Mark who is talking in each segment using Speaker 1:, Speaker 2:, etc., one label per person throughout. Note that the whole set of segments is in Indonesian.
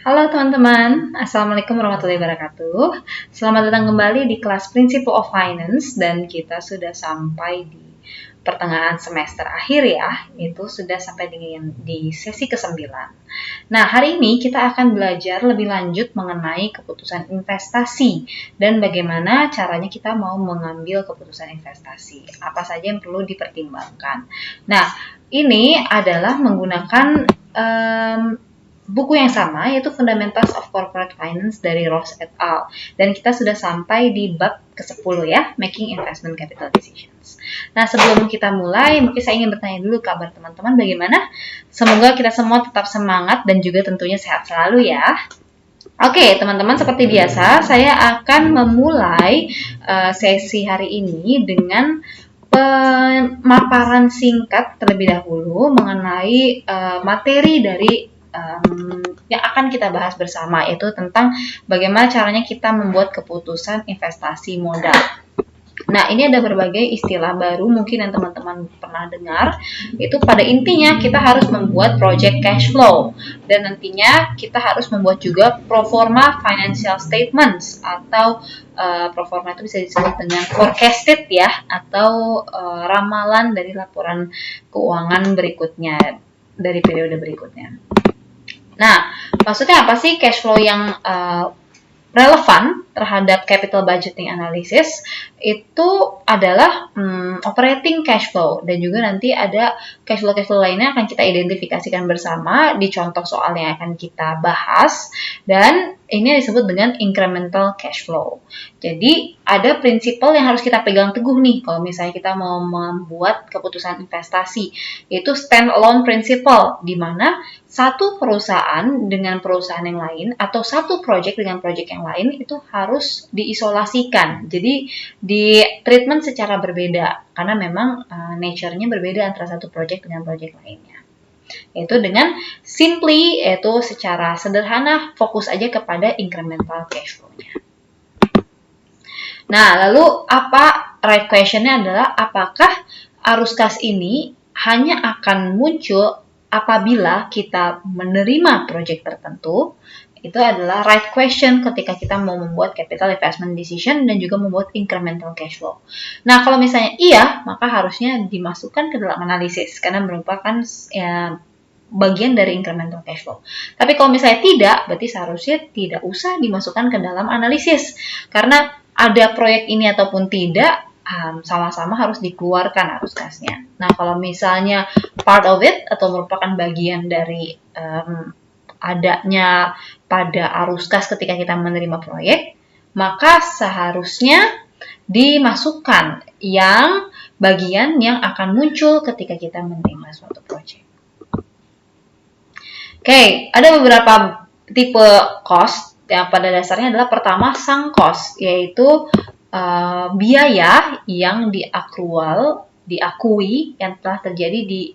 Speaker 1: Halo teman-teman, Assalamualaikum warahmatullahi wabarakatuh. Selamat datang kembali di kelas Principle of Finance dan kita sudah sampai di pertengahan semester akhir ya, itu sudah sampai di sesi ke-9. Nah, hari ini kita akan belajar lebih lanjut mengenai keputusan investasi dan bagaimana caranya kita mau mengambil keputusan investasi. Apa saja yang perlu dipertimbangkan. Nah, ini adalah menggunakan buku yang sama, yaitu Fundamentals of Corporate Finance dari Ross et al. Dan kita sudah sampai di bab ke-10 ya, Making Investment Capital Decisions. Nah, sebelum kita mulai, mungkin saya ingin bertanya dulu kabar teman-teman bagaimana? Semoga kita semua tetap semangat dan juga tentunya sehat selalu ya. Oke, teman-teman, seperti biasa, saya akan memulai sesi hari ini dengan pemaparan singkat terlebih dahulu mengenai materi dari yang akan kita bahas bersama, yaitu tentang bagaimana caranya kita membuat keputusan investasi modal. Nah, ini ada berbagai istilah baru mungkin yang teman-teman pernah dengar. Itu pada intinya kita harus membuat project cash flow dan nantinya kita harus membuat juga pro forma financial statements atau pro forma itu bisa disebut dengan forecasted ya, atau ramalan dari laporan keuangan berikutnya dari periode berikutnya. Nah, maksudnya apa sih cash flow yang relevan terhadap capital budgeting analysis? Itu adalah operating cash flow dan juga nanti ada cash flow lainnya akan kita identifikasikan bersama di contoh soal yang akan kita bahas, dan ini disebut dengan incremental cash flow. Jadi ada prinsipal yang harus kita pegang teguh nih kalau misalnya kita mau membuat keputusan investasi, yaitu stand alone principle, di mana satu perusahaan dengan perusahaan yang lain atau satu project dengan project yang lain itu harus diisolasikan. Jadi di treatment secara berbeda karena memang nature-nya berbeda antara satu project dengan project lainnya. Yaitu dengan simply, yaitu secara sederhana fokus aja kepada incremental cash flow-nya. Nah, lalu apa right question-nya adalah apakah arus kas ini hanya akan muncul apabila kita menerima project tertentu? Itu adalah right question ketika kita mau membuat capital investment decision dan juga membuat incremental cash flow. Nah, kalau misalnya iya, maka harusnya dimasukkan ke dalam analisis karena merupakan bagian dari incremental cash flow. Tapi kalau misalnya tidak, berarti seharusnya tidak usah dimasukkan ke dalam analisis karena ada proyek ini ataupun tidak, sama-sama harus dikeluarkan arus kasnya. Nah, kalau misalnya part of it atau merupakan bagian dari adanya pada arus kas ketika kita menerima proyek, maka seharusnya dimasukkan yang bagian yang akan muncul ketika kita menerima suatu proyek. Oke, ada beberapa tipe cost yang pada dasarnya adalah pertama sunk cost, yaitu biaya yang diakui yang telah terjadi di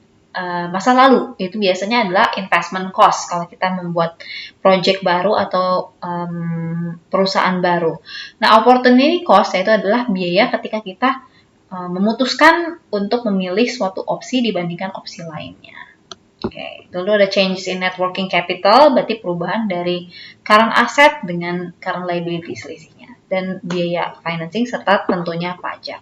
Speaker 1: masa lalu. Itu biasanya adalah investment cost kalau kita membuat project baru atau perusahaan baru. Nah, opportunity cost yaitu adalah biaya ketika kita memutuskan untuk memilih suatu opsi dibandingkan opsi lainnya. Oke, lalu ada changes in net working capital, berarti perubahan dari current asset dengan current liability selisihnya, dan biaya financing serta tentunya pajak.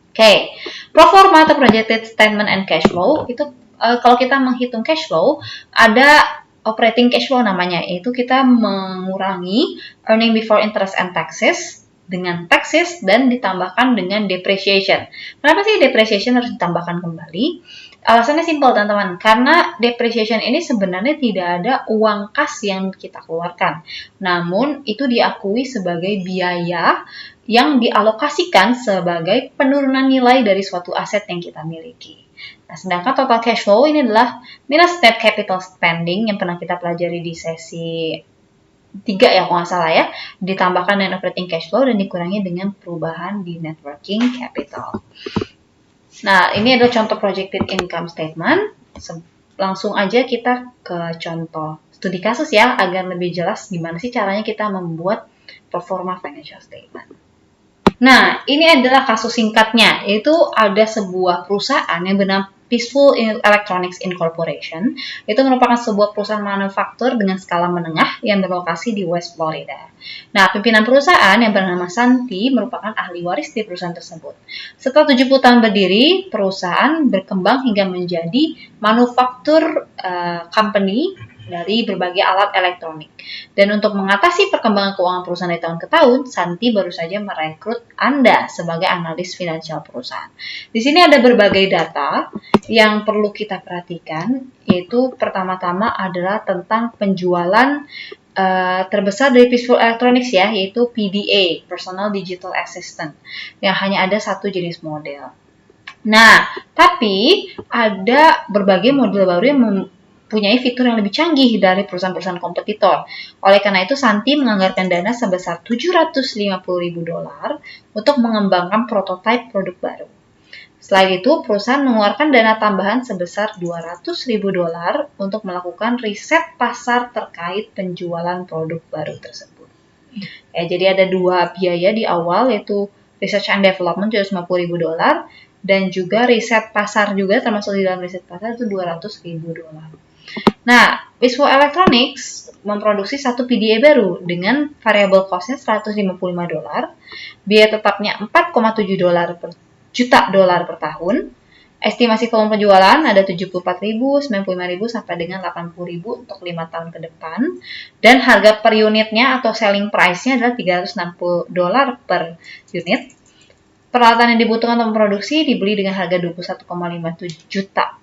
Speaker 1: Oke, pro forma atau projected statement and cash flow itu kalau kita menghitung cash flow ada operating cash flow namanya, yaitu kita mengurangi earning before interest and taxes dengan taxes dan ditambahkan dengan depreciation. Kenapa sih depreciation harus ditambahkan kembali? Alasannya simpel teman-teman, karena depreciation ini sebenarnya tidak ada uang kas yang kita keluarkan, namun itu diakui sebagai biaya yang dialokasikan sebagai penurunan nilai dari suatu aset yang kita miliki. Nah, sedangkan total cash flow ini adalah minus net capital spending yang pernah kita pelajari di sesi 3 ya kalau nggak salah ya, ditambahkan dengan operating cash flow dan dikurangi dengan perubahan di net working capital. Nah, ini adalah contoh projected income statement. Langsung aja kita ke contoh studi kasus ya, agar lebih jelas gimana sih caranya kita membuat pro forma financial statement. Nah, ini adalah kasus singkatnya, yaitu ada sebuah perusahaan yang bernama Peaceful Electronics Incorporation itu merupakan sebuah perusahaan manufaktur dengan skala menengah yang berlokasi di West Florida. Nah, pimpinan perusahaan yang bernama Santi merupakan ahli waris di perusahaan tersebut. Setelah 70 tahun berdiri, perusahaan berkembang hingga menjadi manufaktur company dari berbagai alat elektronik. Dan untuk mengatasi perkembangan keuangan perusahaan dari tahun ke tahun, Santi baru saja merekrut Anda sebagai analis finansial perusahaan. Di sini ada berbagai data yang perlu kita perhatikan, yaitu pertama-tama adalah tentang penjualan terbesar dari Peaceful Electronics ya, yaitu PDA, Personal Digital Assistant, yang hanya ada satu jenis model. Nah, tapi ada berbagai model baru yang mempunyai fitur yang lebih canggih dari perusahaan-perusahaan kompetitor. Oleh karena itu, Santi menganggarkan dana sebesar $750.000 untuk mengembangkan prototipe produk baru. Selain itu, perusahaan mengeluarkan dana tambahan sebesar $200.000 untuk melakukan riset pasar terkait penjualan produk baru tersebut. Ya, jadi ada dua biaya di awal, yaitu Research and Development $750.000 dan juga riset pasar juga, termasuk di dalam riset pasar itu $200.000. Nah, Peaceful Electronics memproduksi satu PDA baru dengan variable cost-nya $155, biaya tetapnya $4,7 per juta per tahun. Estimasi volume penjualan ada 74.000, 95.000 sampai dengan 80.000 untuk 5 tahun ke depan. Dan harga per unitnya atau selling price-nya adalah $360 per unit. Peralatan yang dibutuhkan untuk memproduksi dibeli dengan harga $21,57 juta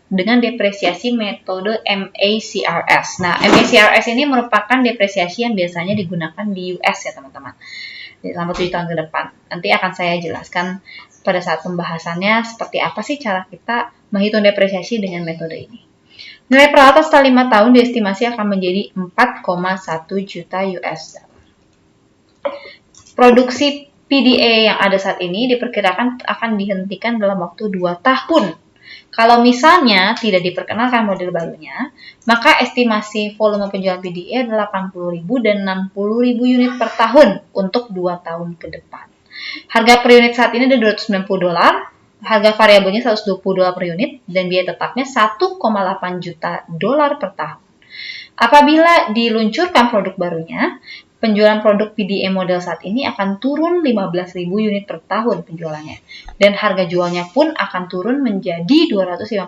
Speaker 1: dengan depresiasi metode MACRS. Nah, MACRS ini merupakan depresiasi yang biasanya digunakan di US ya teman-teman, selama 7 tahun ke depan. Nanti akan saya jelaskan pada saat pembahasannya seperti apa sih cara kita menghitung depresiasi dengan metode ini. Nilai peralatan setelah 5 tahun diestimasi akan menjadi $4,1 juta. Produksi PDA yang ada saat ini diperkirakan akan dihentikan dalam waktu 2 tahun. Kalau misalnya tidak diperkenalkan model barunya, maka estimasi volume penjualan PDA adalah 80.000 dan 60.000 unit per tahun untuk 2 tahun ke depan. Harga per unit saat ini adalah $290, harga variabelnya $120 per unit, dan biaya tetapnya $1,8 juta per tahun. Apabila diluncurkan produk barunya, penjualan produk PDA model saat ini akan turun 15.000 unit per tahun penjualannya. Dan harga jualnya pun akan turun menjadi $255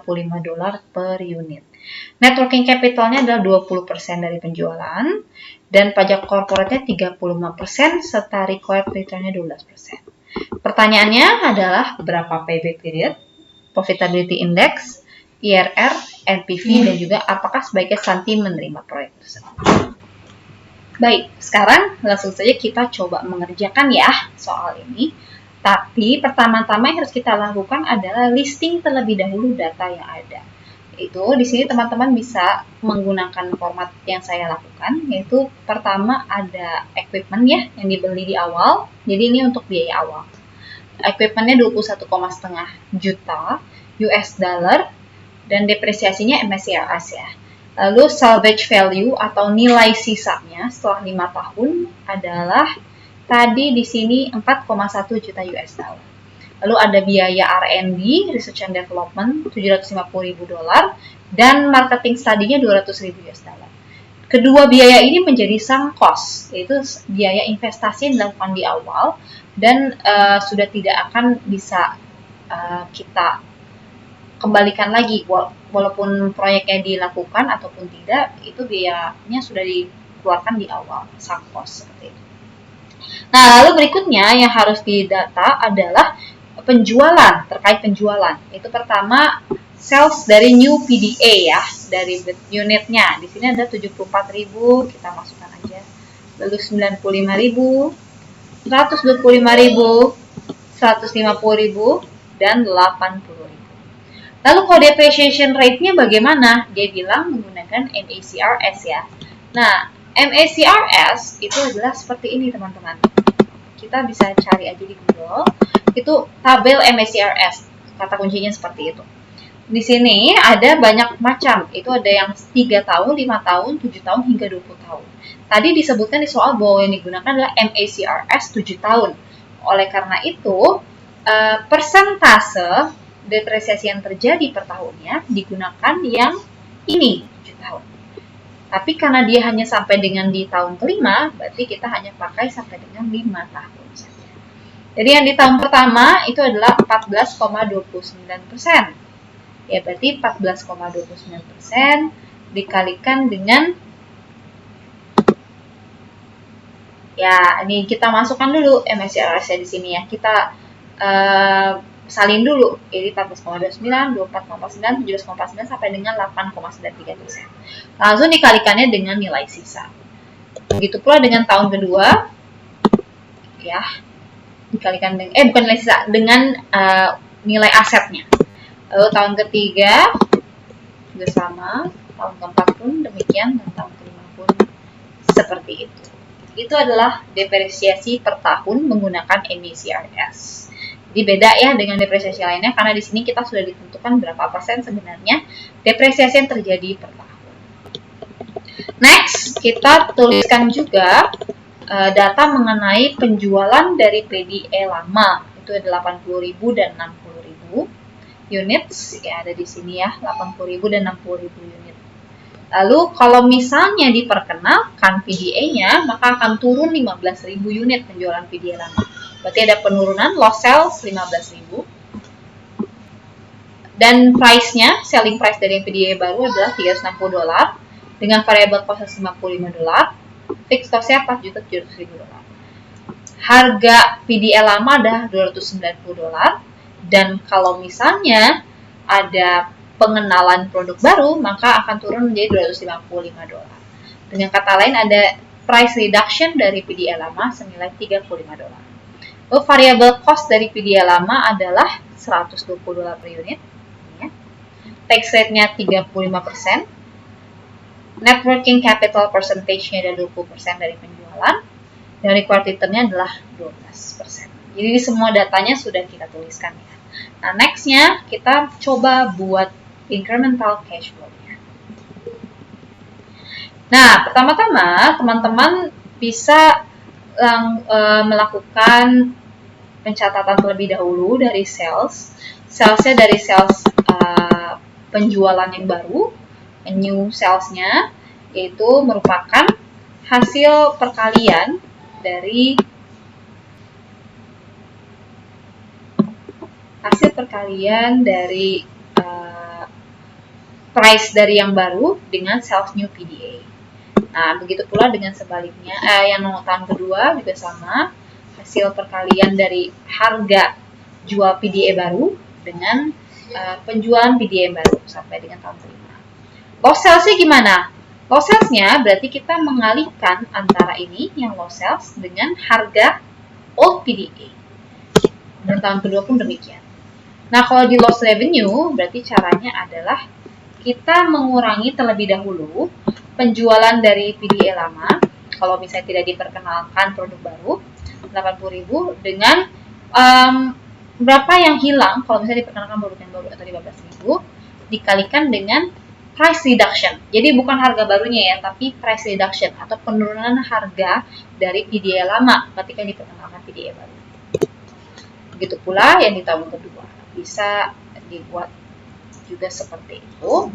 Speaker 1: per unit. Net working capitalnya adalah 20% dari penjualan. Dan pajak korporatnya 35% serta required returnnya 12%. Pertanyaannya adalah berapa payback period, profitability index, IRR, NPV, dan juga apakah sebaiknya Santi menerima proyek tersebut. Baik, sekarang langsung saja kita coba mengerjakan ya soal ini. Tapi pertama-tama yang harus kita lakukan adalah listing terlebih dahulu data yang ada. Itu di sini teman-teman bisa menggunakan format yang saya lakukan, yaitu pertama ada equipment ya yang dibeli di awal. Jadi ini untuk biaya awal. Equipmentnya 21,5 juta US dollar dan depresiasinya MACRS ya. Lalu salvage value atau nilai sisanya setelah 5 tahun adalah tadi di sini 4,1 juta US dollar. Lalu ada biaya R&D, Research and Development, $750.000 dan marketing study-nya $200.000 US dollar. Kedua biaya ini menjadi sunk cost, yaitu biaya investasi yang dilakukan di awal dan sudah tidak akan bisa kita kembalikan lagi walaupun proyeknya dilakukan ataupun tidak, itu biayanya sudah dikeluarkan di awal, sunk cost seperti itu. Nah, lalu berikutnya yang harus didata adalah penjualan, terkait penjualan. Itu pertama sales dari new PDA ya, dari unitnya. Di sini ada 74.000, kita masukkan aja. Lalu 95.000, 125.000, 150.000 dan 80.000. Lalu kalau depreciation rate-nya bagaimana? Dia bilang menggunakan MACRS ya. Nah, MACRS itu adalah seperti ini teman-teman. Kita bisa cari aja di Google. Itu tabel MACRS. Kata kuncinya seperti itu. Di sini ada banyak macam. Itu ada yang 3 tahun, 5 tahun, 7 tahun hingga 20 tahun. Tadi disebutkan di soal bahwa yang digunakan adalah MACRS 7 tahun. Oleh karena itu, persentase depresiasi yang terjadi per tahunnya digunakan yang ini 7 tahun. Tapi karena dia hanya sampai dengan di tahun kelima, berarti kita hanya pakai sampai dengan 5 tahun saja. Jadi yang di tahun pertama itu adalah 14,29%. Ya, berarti 14,29% dikalikan dengan, ya ini kita masukkan dulu MSCI di sini ya. Kita salin dulu, jadi 14,29, 24,9, 17,9 sampai dengan 8,93%. Langsung dikalikannya dengan nilai sisa. Begitu pula dengan tahun kedua, ya dikalikan dengan bukan nilai sisa, dengan nilai asetnya. Lalu tahun ketiga juga sama, tahun keempat pun demikian, dan tahun kelima pun seperti itu. Itu adalah depresiasi per tahun menggunakan MSCI. Jadi beda ya dengan depresiasi lainnya, karena di sini kita sudah ditentukan berapa persen sebenarnya depresiasi yang terjadi per tahun. Next, kita tuliskan juga data mengenai penjualan dari PDE lama. Itu ada 80.000 dan 60.000 units, ya ada di sini ya, 80.000 dan 60.000 unit. Lalu kalau misalnya diperkenalkan PDE-nya, maka akan turun 15.000 unit penjualan PDE lama. Berarti ada penurunan loss sales 15.000. Dan price-nya, selling price dari PDE baru adalah $360 dengan variable cost $55. Fixed cost-nya $4.700.000. Harga PDE lama adalah $290. Dan kalau misalnya ada pengenalan produk baru, maka akan turun menjadi $255. Dengan kata lain, ada price reduction dari PDE lama senilai $35. Lalu variable cost dari PDE lama adalah $120 per unit. Ya. Tax rate-nya 35%. Net working capital percentage-nya ada 20% dari penjualan. Dan required return-nya adalah 12%. Jadi semua datanya sudah kita tuliskan ya. Nah, next-nya kita coba buat incremental cash flow-nya. Nah, pertama-tama teman-teman bisa melakukan pencatatan terlebih dahulu dari salesnya dari sales penjualan yang baru, new sales-nya, yaitu merupakan hasil perkalian dari price dari yang baru dengan sales new PDA. Nah, begitu pula dengan sebaliknya, yang tahun kedua juga sama, hasil perkalian dari harga jual PDA baru dengan penjualan PDA baru sampai dengan tahun kelima. Loss sales-nya gimana? Loss sales-nya berarti kita mengalihkan antara ini yang loss sales dengan harga old PDA. Dan tahun kedua pun demikian. Nah, kalau di loss revenue berarti caranya adalah kita mengurangi terlebih dahulu penjualan dari PDE lama, kalau misalnya tidak diperkenalkan produk baru, 80.000 dengan berapa yang hilang kalau misalnya diperkenalkan produk yang baru atau 15.000 dikalikan dengan price reduction. Jadi bukan harga barunya ya, tapi price reduction atau penurunan harga dari PDE lama ketika diperkenalkan PDE baru. Begitu pula yang di tahun kedua. Bisa dibuat juga seperti itu.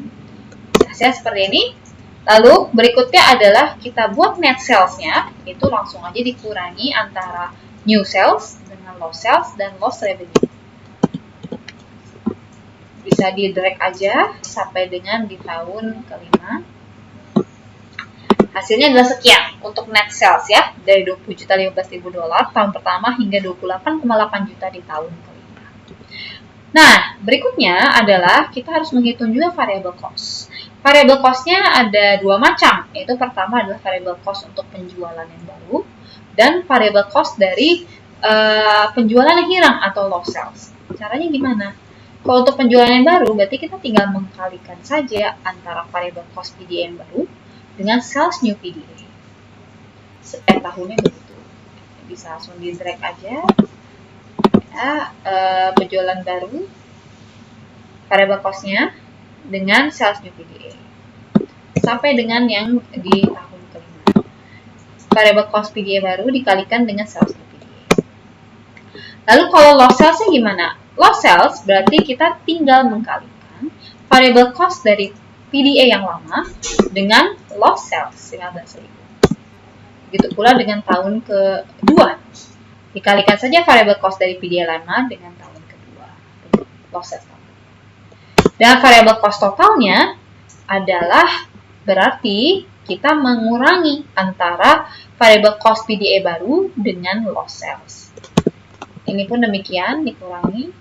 Speaker 1: Hasilnya seperti ini. Lalu berikutnya adalah kita buat net sales-nya, itu langsung aja dikurangi antara new sales dengan loss sales dan loss revenue. Bisa di drag aja sampai dengan di tahun kelima. Hasilnya adalah sekian untuk net sales ya, dari $20.015.000 tahun pertama hingga 28,8 juta di tahun kelima. Nah, berikutnya adalah kita harus menghitung juga variable cost. Variable cost-nya ada dua macam, yaitu pertama adalah variable cost untuk penjualan yang baru dan variable cost dari penjualan yang hilang atau lost sales. Caranya gimana? Kalau untuk penjualan yang baru, berarti kita tinggal mengkalikan saja antara variable cost PDA yang baru dengan sales new PDA. Setiap tahunnya begitu. Bisa langsung di drag aja. Ya, penjualan baru, variable cost-nya dengan sales new PDA sampai dengan yang di tahun kelima. Variable cost PDA baru dikalikan dengan sales new PDA. Lalu kalau loss sales-nya gimana? lost sales berarti kita tinggal mengkalikan variable cost dari PDA yang lama dengan lost sales 15.000. Begitu pula dengan tahun kedua. Dikalikan saja variable cost dari PDA lama dengan tahun kedua. Lost sales. Dan variable cost totalnya adalah berarti kita mengurangi antara variable cost PDA baru dengan lost sales. Ini pun demikian dikurangi.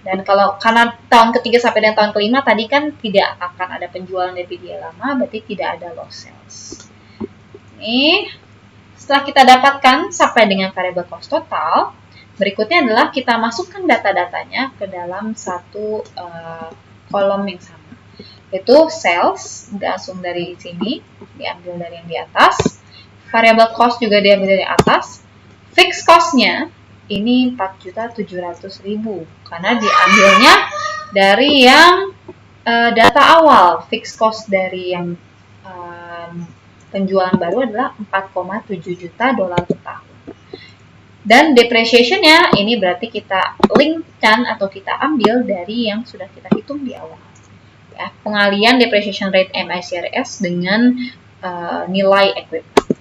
Speaker 1: Dan karena tahun ketiga sampai dengan tahun kelima tadi kan tidak akan ada penjualan dari PDA lama, berarti tidak ada lost sales. Ini setelah kita dapatkan sampai dengan variable cost total, berikutnya adalah kita masukkan data-datanya ke dalam satu kolom yang sama. Itu sales, langsung dari sini, diambil dari yang di atas. Variable cost juga diambil dari atas. Fixed cost-nya ini 4.700.000 karena diambilnya dari yang data awal. Fixed cost dari yang penjualan baru adalah 4,7 juta dolar per tahun. Dan depreciation-nya ini berarti kita linkkan atau kita ambil dari yang sudah kita hitung di awal. Ya, pengalian depreciation rate MICRS dengan nilai equipment.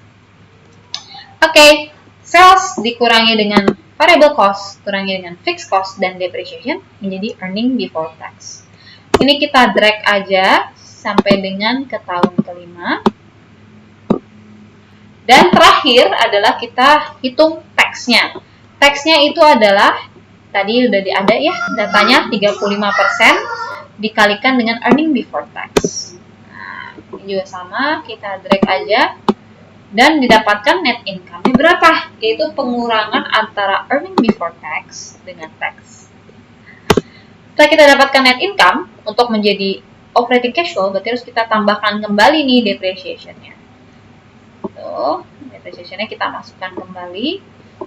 Speaker 1: Oke, sales dikurangi dengan variable cost, kurangi dengan fixed cost dan depreciation menjadi earning before tax. Ini kita drag aja sampai dengan ke tahun kelima. Dan terakhir adalah kita hitung tax-nya. Tax-nya itu adalah, tadi udah ada ya, datanya 35% dikalikan dengan earning before tax. Nah, ini juga sama, kita drag aja. Dan didapatkan net income-nya berapa? Yaitu pengurangan antara earning before tax dengan tax. Setelah kita dapatkan net income, untuk menjadi operating cash flow, berarti harus kita tambahkan kembali nih depreciation-nya. Depreciation-nya kita masukkan kembali,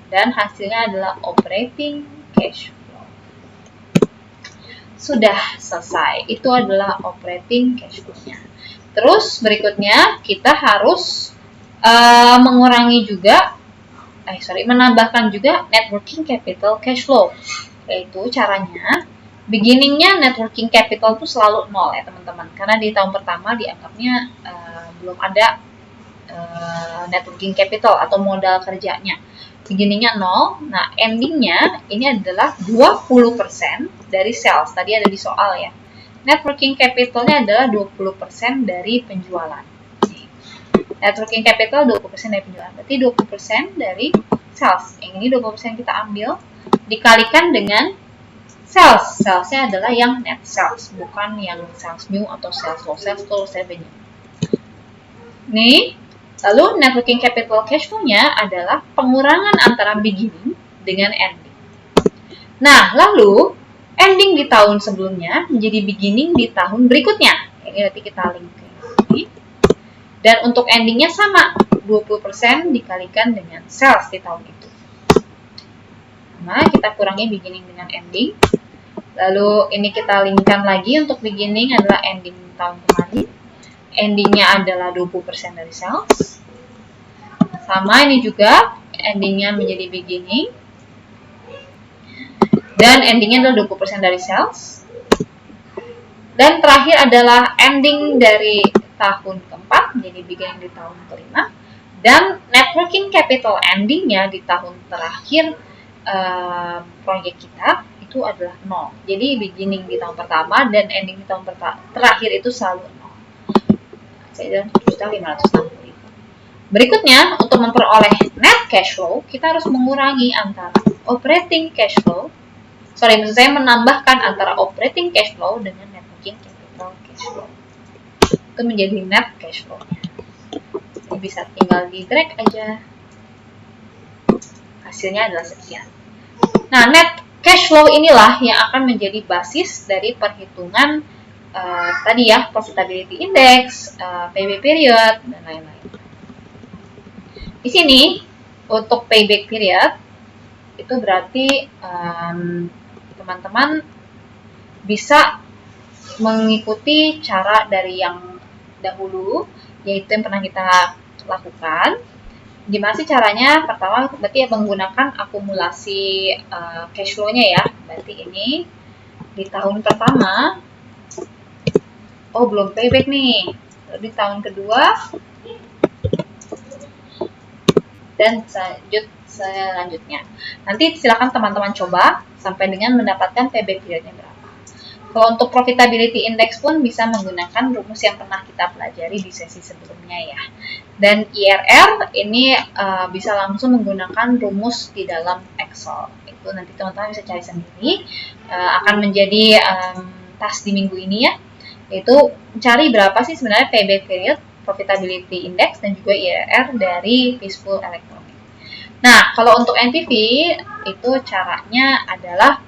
Speaker 1: dan hasilnya adalah operating cash flow. Sudah selesai. Itu adalah operating cash flow-nya. Terus berikutnya kita harus menambahkan juga net working capital cash flow. Yaitu caranya, beginning-nya net working capital itu selalu 0 ya teman-teman. Karena di tahun pertama dianggapnya belum ada net working capital atau modal kerjanya. Beginning-nya 0, nah ending-nya ini adalah 20% dari sales. Tadi ada di soal ya. Net working capital-nya adalah 20% dari penjualan. Net working capital 20% dari penjualan. Berarti 20% dari sales. Yang ini 20% kita ambil, dikalikan dengan sales. Sales-nya adalah yang net sales, bukan yang sales new atau sales low, sales total revenue. Nih, lalu net working capital cash flow-nya adalah pengurangan antara beginning dengan ending. Nah, lalu ending di tahun sebelumnya menjadi beginning di tahun berikutnya. Ini nanti kita link ke sini. Dan untuk endingnya sama, 20% dikalikan dengan sales di tahun itu. Nah, kita kurangi beginning dengan ending. Lalu ini kita linkkan lagi, untuk beginning adalah ending tahun kemarin. Endingnya adalah 20% dari sales. Sama ini juga, endingnya menjadi beginning. Dan endingnya adalah 20% dari sales. Dan terakhir adalah ending dari tahun keempat, menjadi beginning di tahun kelima. Dan net working capital endingnya di tahun terakhir proyek kita itu adalah 0. Jadi beginning di tahun pertama dan ending di tahun terakhir itu selalu 0. Saya 7.560.000. Berikutnya, untuk memperoleh net cash flow, kita harus mengurangi antara operating cash flow. Maksud saya menambahkan antara operating cash flow dengan net working capital cash flow. Itu menjadi net cash flow-nya. Jadi bisa tinggal di drag aja. Hasilnya adalah sekian. Nah, net cash flow inilah yang akan menjadi basis dari perhitungan tadi ya, profitability index, payback period, dan lain-lain. Di sini, untuk payback period, itu berarti teman-teman bisa mengikuti cara dari yang dahulu, yaitu yang pernah kita lakukan. Gimana sih caranya? Pertama berarti ya menggunakan akumulasi cash flow-nya ya. Berarti ini di tahun pertama, oh belum payback nih. Di tahun kedua dan selanjutnya. Nanti silakan teman-teman coba sampai dengan mendapatkan payback periodnya berapa. Kalau untuk profitability index pun bisa menggunakan rumus yang pernah kita pelajari di sesi sebelumnya ya. Dan IRR ini bisa langsung menggunakan rumus di dalam Excel. Itu nanti teman-teman bisa cari sendiri. Akan menjadi task di minggu ini ya. Yaitu cari berapa sih sebenarnya payback period, profitability index, dan juga IRR dari Peaceful Electronics. Nah, kalau untuk NPV itu caranya adalah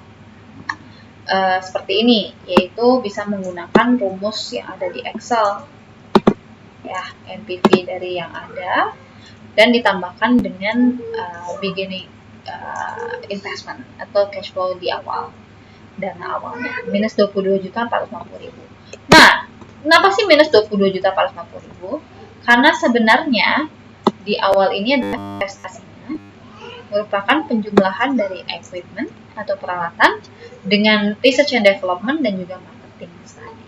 Speaker 1: seperti ini, yaitu bisa menggunakan rumus yang ada di Excel ya, NPV dari yang ada dan ditambahkan dengan beginning investment atau cash flow di awal, dana awalnya minus 22.450.000. Nah, kenapa sih minus 22.450.000? Karena sebenarnya di awal ini adalah investasinya merupakan penjumlahan dari equipment atau peralatan dengan research and development dan juga marketing tadi.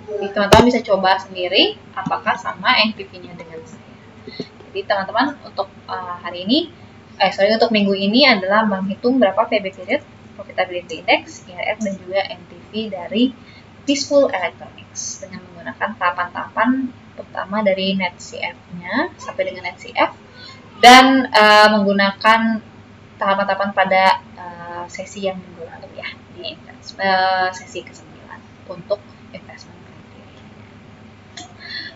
Speaker 1: Jadi teman-teman bisa coba sendiri apakah sama NPV-nya dengan saya. Jadi teman-teman untuk hari ini, untuk minggu ini adalah menghitung berapa payback period, profitability index, IRR, dan juga NPV dari Peaceful Electronics dengan menggunakan tahapan-tahapan pertama dari net CF-nya sampai dengan net CF dan menggunakan tahapan-tahapan pada sesi yang minggu lalu ya di sesi ke-9 untuk investment criteria.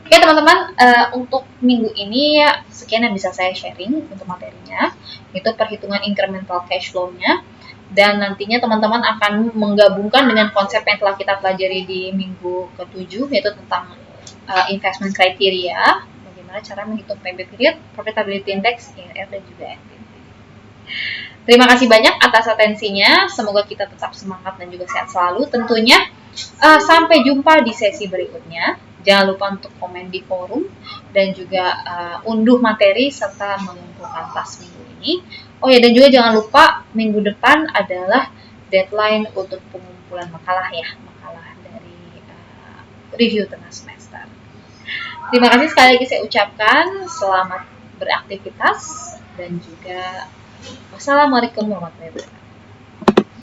Speaker 1: Oke teman-teman, untuk minggu ini ya sekian yang bisa saya sharing untuk materinya, itu perhitungan incremental cash flow-nya, dan nantinya teman-teman akan menggabungkan dengan konsep yang telah kita pelajari di minggu ke-7 yaitu tentang investment criteria, bagaimana cara menghitung payback period, profitability index, IRR, dan juga NPV. Terima kasih banyak atas atensinya. Semoga kita tetap semangat dan juga sehat selalu. Tentunya sampai jumpa di sesi berikutnya. Jangan lupa untuk komen di forum dan juga unduh materi serta mengumpulkan task minggu ini. Oh ya, dan juga jangan lupa minggu depan adalah deadline untuk pengumpulan makalah ya, makalah dari review tengah semester. Terima kasih sekali lagi saya ucapkan. Selamat beraktivitas dan juga wassalamualaikum warahmatullahi wabarakatuh.